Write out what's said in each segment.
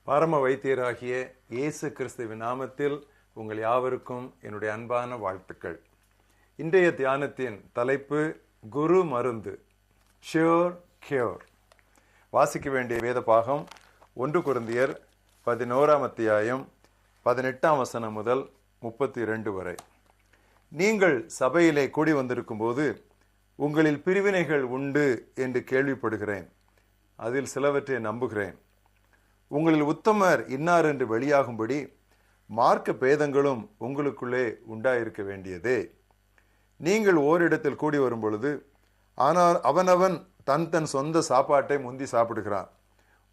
பரம வைத்தியராகிய இயேசு கிறிஸ்துவின் நாமத்தில் உங்கள் யாவருக்கும் என்னுடைய அன்பான வாழ்த்துக்கள். இன்றைய தியானத்தின் தலைப்பு குரு மருந்து, ஷியோர் கியூர். வாசிக்க வேண்டிய வேத பாகம் 1 கொரிந்தியர் 11 18 முதல் 32 வரை. நீங்கள் சபையிலே கூடி வந்திருக்கும் போது உங்களில் பிரிவினைகள் உண்டு என்று கேள்விப்படுகிறேன். அதில் சிலவற்றை நம்புகிறேன். உங்களில் உத்தமர் இன்னார் என்று வெளியாகும்படி மார்க்க பேதங்களும் உங்களுக்குள்ளே உண்டாயிருக்க வேண்டியதே. நீங்கள் ஓரிடத்தில் கூடி வரும் பொழுது ஆனால் அவனவன் தன் சொந்த சாப்பாட்டை முந்தி சாப்பிடுகிறான்.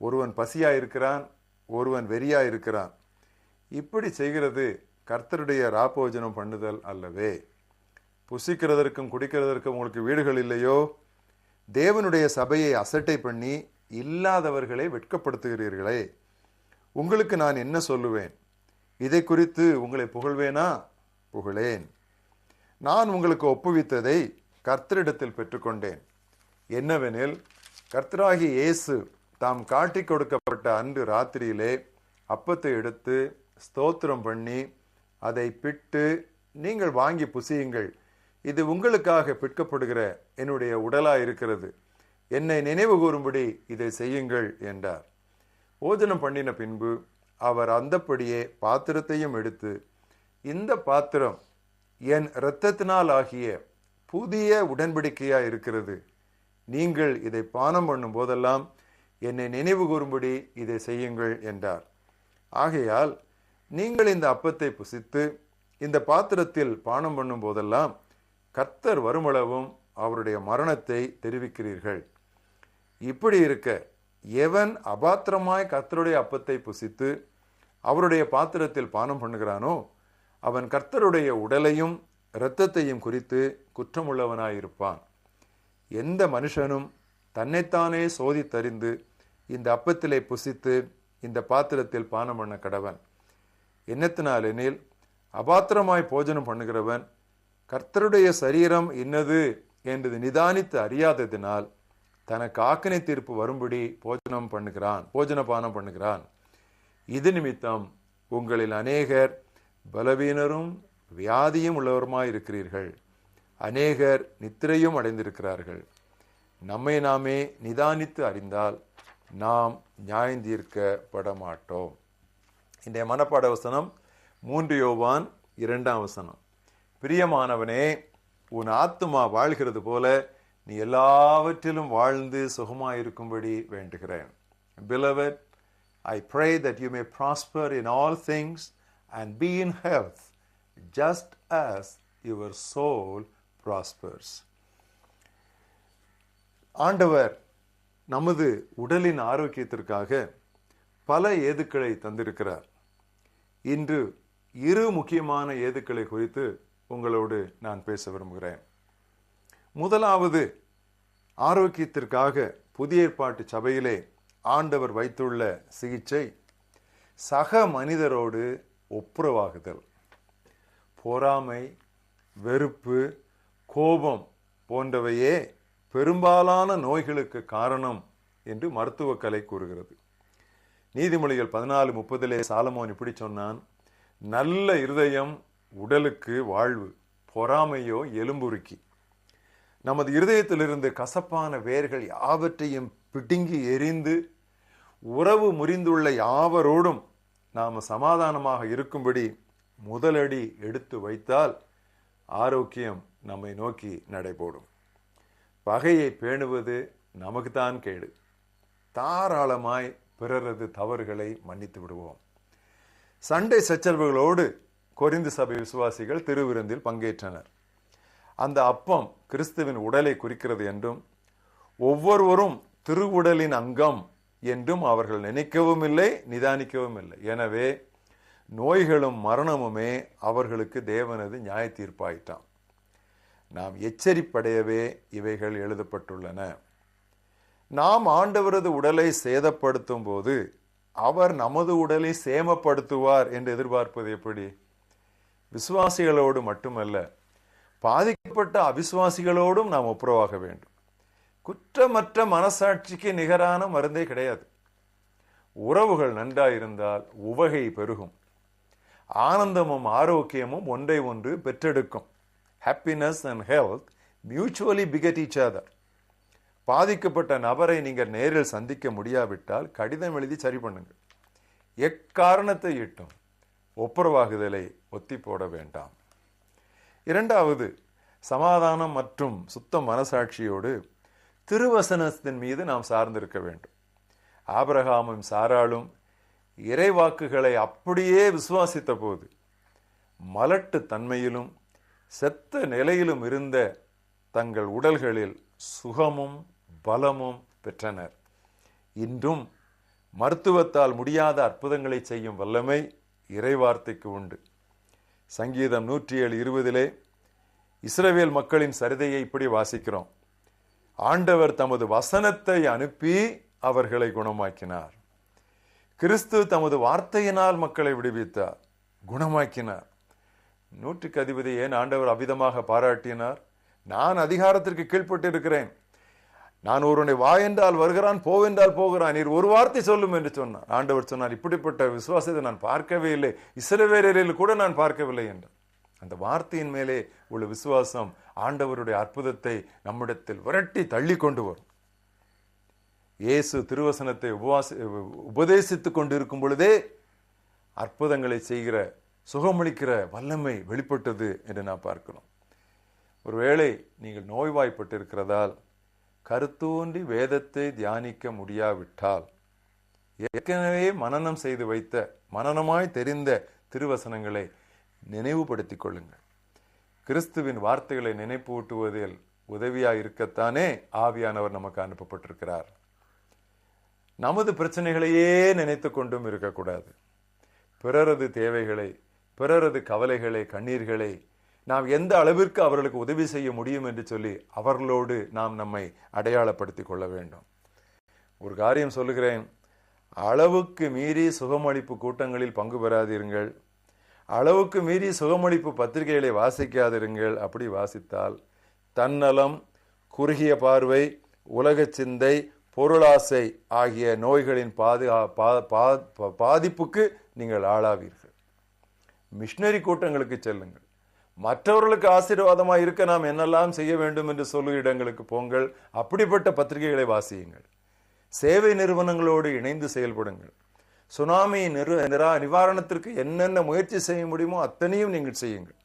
ஒருவன் பசியாயிருக்கிறான், ஒருவன் வெறியாயிருக்கிறான். இப்படி செய்கிறது கர்த்தருடைய ராப்போஜனம் பண்ணுதல் அல்லவே. புசிக்கிறதற்கும் குடிக்கிறதற்கும் உங்களுக்கு வீடுகள் இல்லையோ? தேவனுடைய சபையை அசட்டை பண்ணி இல்லாதவர்களை வெட்கப்படுத்துகிறீர்களே. உங்களுக்கு நான் என்ன சொல்லுவேன்? இதை குறித்து உங்களை புகழ்வேனா? புகழேன். நான் உங்களுக்கு ஒப்புவித்ததை கர்த்தரிடத்தில் பெற்றுக்கொண்டேன். என்னவெனில், கர்த்தராகிய இயேசு தாம் காட்டி கொடுக்கப்பட்ட அன்று ராத்திரியிலே அப்பத்தை எடுத்து ஸ்தோத்திரம் பண்ணி அதை பிட்டு, நீங்கள் வாங்கி புசியுங்கள், இது உங்களுக்காக பிற்கப்படுகிற என்னுடைய உடலாயிருக்கிறது, என்னை நினைவு கூறும்படி இதை செய்யுங்கள் என்றார். போஜனம் பண்ணின பின்பு அவர் அந்தப்படியே பாத்திரத்தையும் எடுத்து, இந்த பாத்திரம் என் இரத்தத்தினால் ஆகிய புதிய உடன்படிக்கையா இருக்கிறது, நீங்கள் இதை பானம் பண்ணும் போதெல்லாம் என்னை நினைவு கூறும்படி இதை செய்யுங்கள் என்றார். ஆகையால் நீங்கள் இந்த அப்பத்தை புசித்து இந்த பாத்திரத்தில் பானம் பண்ணும் போதெல்லாம் கர்த்தர் வருமளவும் அவருடைய மரணத்தை தெரிவிக்கிறீர்கள். இப்படி இருக்க, எவன் அபாத்திரமாய் கர்த்தருடைய அப்பத்தை புசித்து அவருடைய பாத்திரத்தில் பானம் பண்ணுகிறானோ அவன் கர்த்தருடைய உடலையும் இரத்தத்தையும் குறித்து குற்றமுள்ளவனாயிருப்பான். எந்த மனுஷனும் தன்னைத்தானே சோதித்தறிந்து இந்த அப்பத்திலே புசித்து இந்த பாத்திரத்தில் பானம் பண்ண கடவன். என்னத்தினாலெனில், அபாத்திரமாய் போஜனம் பண்ணுகிறவன் கர்த்தருடைய சரீரம் இன்னது என்று நிதானித்து அறியாததினால் தனக்கு ஆக்கினை தீர்ப்பு வரும்படி போஜனபானம் பண்ணுகிறான். இது நிமித்தம் உங்களில் அநேகர் பலவீனரும் வியாதியும் உள்ளவருமாய் இருக்கிறீர்கள். அநேகர் நித்திரையும் அடைந்திருக்கிறார்கள். நம்மை நாமே நிதானித்து அறிந்தால் நாம் நியாயந்தீர்க்கப்பட மாட்டோம். இன்றைய மனப்பாட வசனம் 3 யோவான் 2 பிரியமானவனே, உன் ஆத்துமா வாழ்கிறது போல நீ எல்லாவற்றிலும் வாழ்ந்து சுகமாயிருக்கும்படி வேண்டுகிறேன். Beloved, I pray that you may prosper in all things and be in health, just as your soul prospers. ஆண்டவர் நமது உடலின் ஆரோக்கியத்திற்காக பல ஏதுக்களை தந்திருக்கிறார். இன்று 2 முக்கியமான ஏதுக்களை குறித்து உங்களோடு நான் பேச விரும்புகிறேன். முதலாவது, ஆரோக்கியத்திற்காக புதிய ஏற்பாட்டு சபையிலே ஆண்டவர் வைத்துள்ள சிகிச்சை சக மனிதரோடு ஒப்புரவாகுதல். பொறாமை, வெறுப்பு, கோபம் போன்றவையே பெரும்பாலான நோய்களுக்கு காரணம் என்று மருத்துவ கலை கூறுகிறது. நீதிமொழிகள் 14:30 சாலமோன் இப்படி சொன்னான், நல்ல இருதயம் உடலுக்கு வாழ்வு, பொறாமையோ எலும்புருக்கி. நமது இருதயத்திலிருந்து கசப்பான வேர்கள் யாவற்றையும் பிடுங்கி எரிந்து உறவு முறிந்துள்ள யாவரோடும் நாம் சமாதானமாக இருக்கும்படி முதலடி எடுத்து வைத்தால் ஆரோக்கியம் நம்மை நோக்கி நடைபோடும். பகையை பேணுவது நமக்குத்தான் கேடு. தாராளமாய் பிறரது தவறுகளை மன்னித்து விடுவோம். சண்டை சச்சரவுகளோடு கொரிந்து சபை விசுவாசிகள் திருவிருந்தில் பங்கேற்றனர். அந்த அப்பம் கிறிஸ்துவின் உடலை குறிக்கிறது என்றும் ஒவ்வொருவரும் திருவுடலின் அங்கம் என்றும் அவர்கள் நினைக்கவும் இல்லை, நிதானிக்கவும் இல்லை. எனவே நோய்களும் மரணமுமே அவர்களுக்கு தேவனது நியாய தீர்ப்பாயிட்டான். நாம் எச்சரிப்படையவே இவைகள் எழுதப்பட்டுள்ளன. நாம் ஆண்டவரது உடலை சேதப்படுத்தும் போது அவர் நமது உடலை சேமப்படுத்துவார் என்று எதிர்பார்ப்பது எப்படி? விசுவாசிகளோடு மட்டுமல்ல, பாதிக்கப்பட்ட அவிசுவாசிகளோடும் நாம் ஒப்புரவாக வேண்டும். குற்றமற்ற மனசாட்சிக்கு நிகரான மருந்தே கிடையாது. உறவுகள் நன்றாயிருந்தால் உவகை பெருகும். ஆனந்தமும் ஆரோக்கியமும் ஒன்றை ஒன்று பெற்றெடுக்கும். Happiness and health mutually beget each other. பாதிக்கப்பட்ட நபரை நீங்கள் நேரில் சந்திக்க முடியாவிட்டால் கடிதம் எழுதி சரி பண்ணுங்கள். எக்காரணத்தை இட்டும் ஒப்புரவாகுதலை ஒத்தி போட வேண்டாம். இரண்டாவது, சமாதானம் மற்றும் சுத்த மனசாட்சியோடு திருவசனத்தின் மீது நாம் சார்ந்திருக்க வேண்டும். ஆபிரகாமும் சாராளும் இறைவாக்குகளை அப்படியே விசுவாசித்த போது மலட்டு தன்மையிலும் செத்த நிலையிலும் இருந்த தங்கள் உடல்களில் சுகமும் பலமும் பெற்றனர். இன்றும் மருத்துவத்தால் முடியாத அற்புதங்களை செய்யும் வல்லமை இறைவார்த்தைக்கு உண்டு. சங்கீதம் 107:20 இஸ்ரவேல் மக்களின் சரிதையை இப்படி வாசிக்கிறோம். ஆண்டவர் தமது வசனத்தை அனுப்பி அவர்களை குணமாக்கினார். கிறிஸ்து தமது வார்த்தையினால் மக்களை விடுவித்தார், குணமாக்கினார். 100க்கு அதிபதி ஏன் ஆண்டவர் அபிதமாக பாராட்டினார்? நான் அதிகாரத்திற்கு கீழ்பட்டு இருக்கிறேன். நான் ஒருவனை வா என்றால் வருகிறான், போவென்றால் போகிறான், நீர் ஒரு வார்த்தை சொல்லும் என்று சொன்னார். ஆண்டவர் சொன்னார், இப்படிப்பட்ட விசுவாசத்தை நான் பார்க்கவே இல்லை, இஸ்ரவேலரில் கூட நான் பார்க்கவில்லை என்றார். அந்த வார்த்தையின் மேலே உள்ள விசுவாசம் ஆண்டவருடைய அற்புதத்தை நம்மிடத்தில் விரட்டி தள்ளி கொண்டு வரும். இயேசு திருவசனத்தை உபதேசித்துக் கொண்டிருக்கும் பொழுதே அற்புதங்களை செய்கிற, சுகமளிக்கிற வல்லமை வெளிப்பட்டது என்று நாம் பார்க்கிறோம். ஒருவேளை நீங்கள் நோய்வாய்ப்பட்டு இருக்கிறதால் கருத்தூன்றி வேதத்தை தியானிக்க முடியாவிட்டால் ஏற்கனவே மனனம் செய்து வைத்த, மனனமாய் தெரிந்த திருவசனங்களை நினைவுபடுத்திக் கொள்ளுங்கள். கிறிஸ்துவின் வார்த்தைகளை நினைப்பூட்டுவதில் உதவியாய் இருக்கத்தானே ஆவியானவர் நமக்கு அனுப்பப்பட்டிருக்கிறார். நமது பிரச்சனைகளையே நினைத்து கொண்டும் இருக்கக்கூடாது. பிறரது தேவைகளை, பிறரது கவலைகளை, கண்ணீர்களை நாம் எந்த அளவிற்கு அவர்களுக்கு உதவி செய்ய முடியும் என்று சொல்லி அவர்களோடு நாம் நம்மை அடையாளப்படுத்திக் கொள்ள வேண்டும். ஒரு காரியம் சொல்லுகிறேன், அளவுக்கு மீறி சுகமளிப்பு கூட்டங்களில் பங்கு பெறாதிருங்கள், அளவுக்கு மீறி சுகமளிப்பு பத்திரிகைகளை வாசிக்காதிருங்கள். அப்படி வாசித்தால் தன்னலம், குறுகிய பார்வை, உலக சிந்தை, பொருளாசை ஆகிய நோய்களின் பாதிப்புக்கு நீங்கள் ஆளாவீர்கள். மிஷனரி கூட்டங்களுக்கு செல்லுங்கள். மற்றவர்களுக்கு ஆசீர்வாதமாக இருக்க நாம் என்னெல்லாம் செய்ய வேண்டும் என்று சொல்லும் இடங்களுக்கு போங்கள். அப்படிப்பட்ட பத்திரிகைகளை வாசியுங்கள். சேவை நிறுவனங்களோடு இணைந்து செயல்படுங்கள். சுனாமி நிவாரணத்திற்கு என்னென்ன முயற்சி செய்ய முடியுமோ அத்தனையும் நீங்கள் செய்யுங்கள்.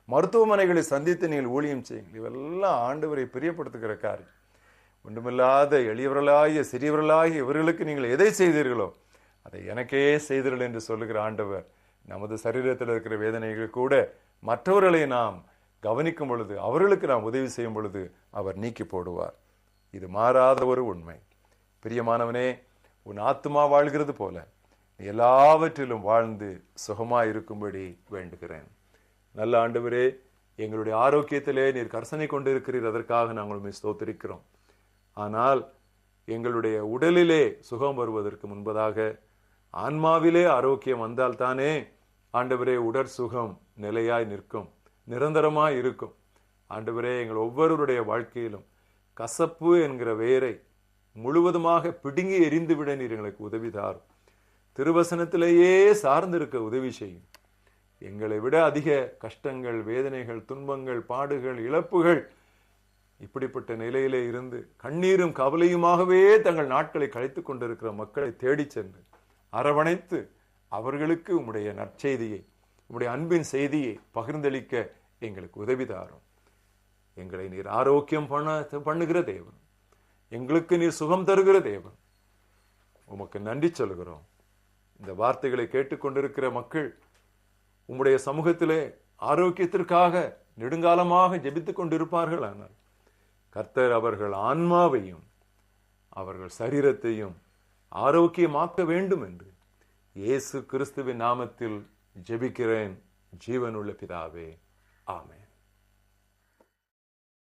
மருத்துவமனைகளை சந்தித்து நீங்கள் ஊழியம் செய்யுங்கள். இவெல்லாம் ஆண்டவரை பிரியப்படுத்துகிற காரியம். ஒன்றுமில்லாத எளியவர்களாகிய சிறியவர்களாகிய இவர்களுக்கு நீங்கள் எதை செய்தீர்களோ அதை எனக்கே செய்தீர்கள் என்று சொல்லுகிற ஆண்டவர் நமது சரீரத்தில் இருக்கிற வேதனைகள் கூட மற்றவர்களை நாம் கவனிக்கும் பொழுது, அவர்களுக்கு நாம் உதவி செய்யும் பொழுது அவர் நீக்கி போடுவார். இது மாறாத ஒரு உண்மை. பிரியமானவனே, உன் ஆத்துமா வாழ்கிறது போல எல்லாவற்றிலும் வாழ்ந்து சுகமாய் இருக்கும்படி வேண்டுகிறேன். நல்ல ஆண்டவரே, எங்களுடைய ஆரோக்கியத்திலே நீர் கர்சனை கொண்டு இருக்கிறீர், அதற்காக நாங்கள் ஸ்தோத்திரிக்கிறோம். ஆனால் எங்களுடைய உடலிலே சுகம் வருவதற்கு முன்பதாக ஆன்மாவிலே ஆரோக்கியம் வந்தால் தானே ஆண்டவரே உடற்சுகம் நிலையாய் நிற்கும், நிரந்தரமாய் இருக்கும். ஆண்டவரே, எங்கள் ஒவ்வொருவருடைய வாழ்க்கையிலும் கசப்பு என்கிற வேரை முழுவதுமாக பிடுங்கி எரிந்துவிட நீர் எங்களுக்கு உதவி தாரும். திருவசனத்திலேயே சார்ந்திருக்க உதவி செய்யும். எங்களை விட அதிக கஷ்டங்கள், வேதனைகள், துன்பங்கள், பாடுகள், இழப்புகள், இப்படிப்பட்ட நிலையிலே இருந்து கண்ணீரும் கவலையுமாகவே தங்கள் நாட்களை கழித்துக் கொண்டிருக்கிற மக்களை தேடி சென்று அரவணைத்து அவர்களுக்கு உம்முடைய நற்செய்தியை, உம்முடைய அன்பின் செய்தியை பகிர்ந்தளிக்க எங்களுக்கு உதவி தாரும். எங்களை நீர் ஆரோக்கியம் பண்ணுகிற தேவன், எங்களுக்கு நீர் சுகம் தருகிற தேவன், உமக்கு நன்றி சொல்கிறோம். இந்த வார்த்தைகளை கேட்டுக்கொண்டிருக்கிற மக்கள் உம்முடைய சமூகத்திலே ஆரோக்கியத்திற்காக நெடுங்காலமாக ஜெபித்துக் கொண்டிருப்பார்கள். ஆனால் கர்த்தர் அவர்கள் ஆன்மாவையும் அவர்கள் சரீரத்தையும் ஆரோக்கியமாக்க வேண்டும் என்று இயேசு கிறிஸ்துவின் நாமத்தில் ஜெபிக்கிறேன், ஜீவனுள்ள பிதாவே, ஆமென்.